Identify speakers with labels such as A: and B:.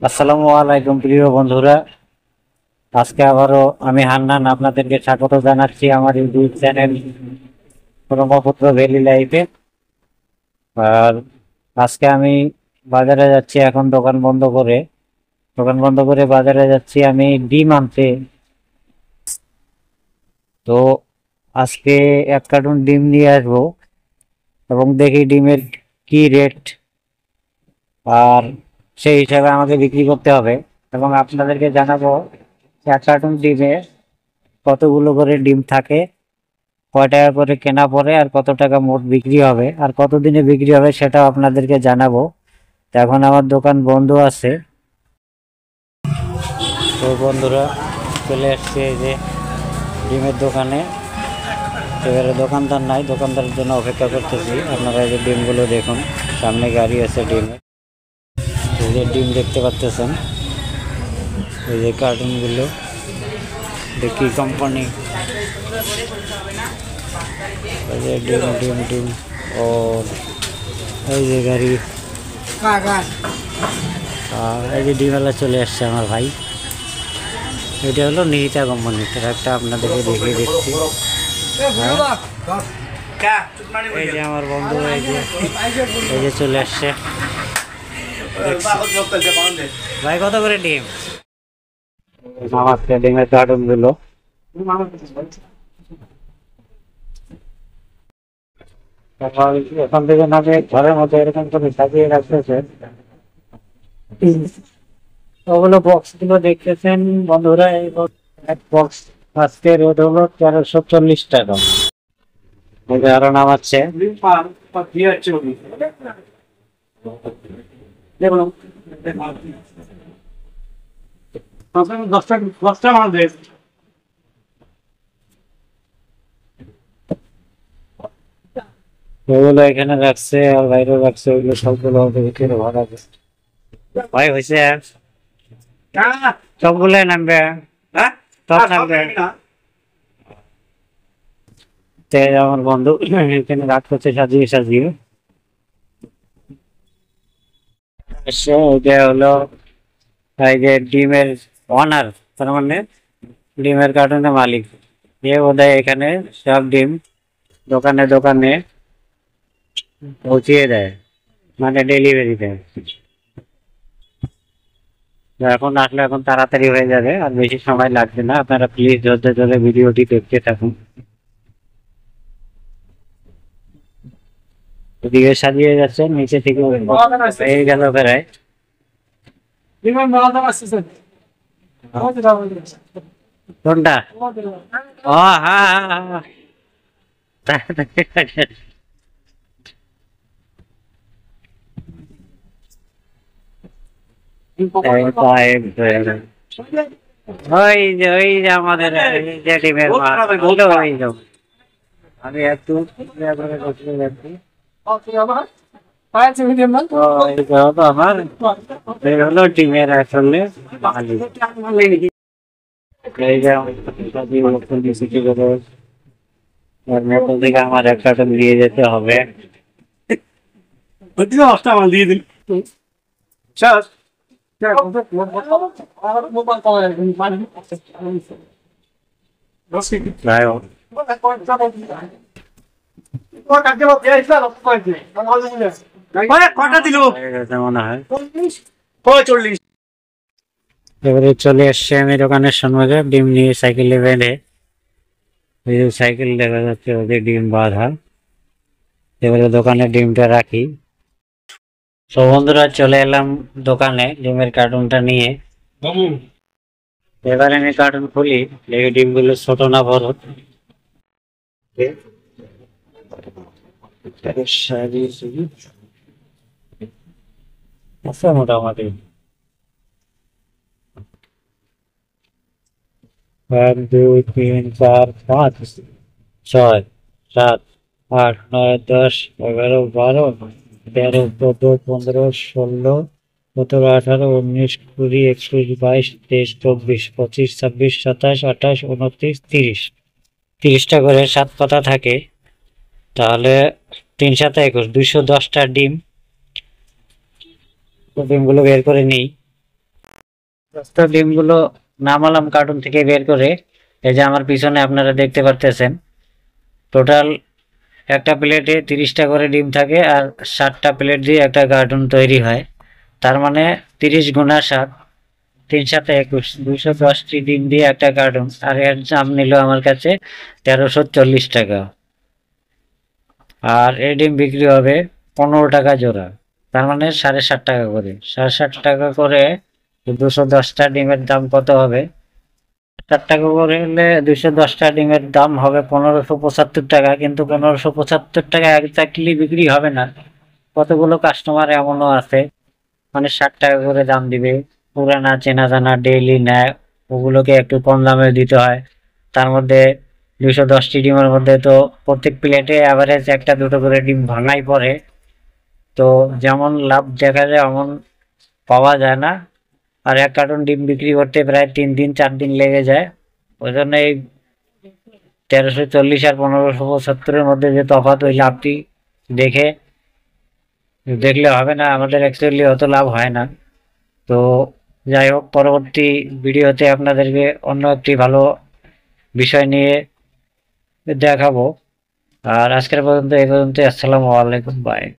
A: আসসালামু আলাইকুম প্রিয় বন্ধুরা। আজকে আবারও আমি হান্নান আপনাদেরকে স্বাগত জানাচ্ছি আমার ইউটিউব চ্যানেল ব্রহ্মপুত্র ভ্যালি লাইফে। আর আজকে আমি বাজারে যাচ্ছি, এখন দোকান বন্ধ করে বাজারে যাচ্ছি আমি ডিম আনতে। তো আজকে 1 কার্টুন ডিম নিয়ে আসবো এবং দেখি ডিমের কি রেট, আর সেই হিসাবে আমাকে বিক্রি করতে হবে এবং আপনাদেরকে জানাবো 1 কার্টুন ডিমে কতগুলো করে ডিম থাকে, কয় টাকা করে কেনা পড়ে, আর কত টাকা মোট বিক্রি হবে, আর কতদিনে বিক্রি হবে সেটাও আপনাদেরকে জানাবো। তো এখন আমার দোকান বন্ধ আছে। তো বন্ধুরা, চলে আসছে এই যে ডিমের দোকানে। এবারে দোকানদার নাই, দোকানদারের জন্য অপেক্ষা করতেছি। আপনারা এই যে ডিমগুলো দেখুন, সামনে গাড়ি আছে ডিমের। এই যে ডিম দেখতে পাচ্ছেন, এই যে কার্টুনগুলো, দেখি কোম্পানি, এই যে ডিম ডিম ডিম ও এই যে গাড়ি। আর এই যে ডিমওয়ালা চলে আসছে আমার ভাই। এটা হলো নিহিতা কোম্পানি, একটা আপনাদেরকে দেখিয়ে দিচ্ছি। এই যে আমার বন্ধু, এই যে চলে আসছে। ভাই কত করে ডিম? নমস্কার। ডিমের কার্টুন গুলো এখান থেকে নামে ঘরের মধ্যে এরকম করে সাজিয়ে রাখতেছে। ওগুলো বক্স গুলো দেখতেছেন বন্ধুরা, এই এক বক্স আজকে রেট হলো 1340 টাকা। আরো নামাচ্ছে। দশটা মাল দেয়। ওগুলো এখানে রাখছে আর বাইরে রাখছে, ওইগুলো সবগুলো ভিতরে ভরা গেছে। ভাই হয়েছে সবগুলো নামবে, সব নামবে। আমার বন্ধু এখানে রাখতেছে সাজিয়ে সাজিয়ে। এটা হলো এই যে ডিমের অনার, তার মানে ডিমের কার্টুনের মালিক। এ বোধহয় এখানে সব ডিম দোকানে দোকানে পৌঁছিয়ে দেয়, মানে ডেলিভারি দেয়। এখন আসলে এখন তাড়াতাড়ি হয়ে যাবে, আর বেশি সময় লাগবে না। আপনারা প্লিজ ধৈর্য ধরে ভিডিওটি দেখতে থাকুন। এদিকে সাজিয়ে যাচ্ছে, নিচে থেকে হয়ে গেল প্রায়। কোনটা? ও হ্যাঁ হ্যাঁ হ্যাঁ। ওই যে আমাদের যে টিমের আমি একটু আমার হলো টিমের আসলে থেকে আমার 1 কার্টুন দিয়ে যেতে হবে। দিয়ে দিন। এবারে চলে আসছে আমি দোকানের সম্মুখে, ডিম নিয়ে সাইকেলে বেঁধে। এই যে সাইকেল দেখা যাচ্ছে, ওদের ডিম বাঁধা। এবারে দোকানে ডিমটা রাখি। তো বন্ধুরা, চলে এলাম দোকানে ডিমের কার্টুনটা নিয়ে। এবারে আমি কার্টুন খুলি, দেখি ডিমগুলো ছোট না বড়। আছে মোটামুটি 1 2 3 4 5 6 7 8 9 10 11 12 13 14 15 16 17 18 19 20 21 22 23 24 25 26 27 28 29 30। 30টা করে 7 পাতা থাকে, তাহলে 3 7 21 210টা ডিম। ডিমগুলো বের করে নিই। তো ডিমগুলো নামালাম কার্টুন থেকে বের করে। এই যে আমার পিছনে আপনারা দেখতে পারতেছেন, টোটাল একটা প্লেটে 30টা করে ডিম থাকে, আর 60টা প্লেট দিয়ে একটা কার্টুন তৈরি হয়। তার মানে 30 গুণা 7, 3 7 21, 210টি ডিম দিয়ে একটা কার্টুন। আর এর দাম নিল আমার কাছে 1340 টাকা। আর এই ডিম বিক্রি হবে 15 টাকা জোড়া, তার মানে 7.5 টাকা করে। 7.5 টাকা করে 210টা ডিমের দাম কত হবে? 4 টাকা করে হলে 210টা ডিমের দাম হবে 1575 টাকা। কিন্তু 1575 টাকা একজাক্টলি বিক্রি হবে না, কতগুলো কাস্টমার এমনও আছে মানে 60 টাকা করে দাম দিবে, পুরানা চেনা জানা ডেইলি নেয়, ওগুলোকে একটু কম দামে দিতে হয়। তার মধ্যে 210টি ডিমের মধ্যে তো প্রত্যেক প্লেটে অ্যাভারেজ একটা দুটো করে ডিম ভাঙাই পড়ে। তো যেমন লাভ দেখা যায় এমন পাওয়া যায় না। আর এক কার্টন ডিম বিক্রি করতে প্রায় 3 দিন 4 দিন লেগে যায়। ওই জন্য এই 1340 আর 1575-এর মধ্যে যে তফাৎ, ওই লাভটি দেখে দেখলে হবে না, আমাদের অ্যাকচুয়ালি অত লাভ হয় না। তো যাই হোক, পরবর্তী ভিডিওতে আপনাদেরকে অন্য একটি ভালো বিষয় নিয়ে দেখাবো। আর আজকের পর্যন্ত এই পর্যন্ত। আসসালামু আলাইকুম, বাই।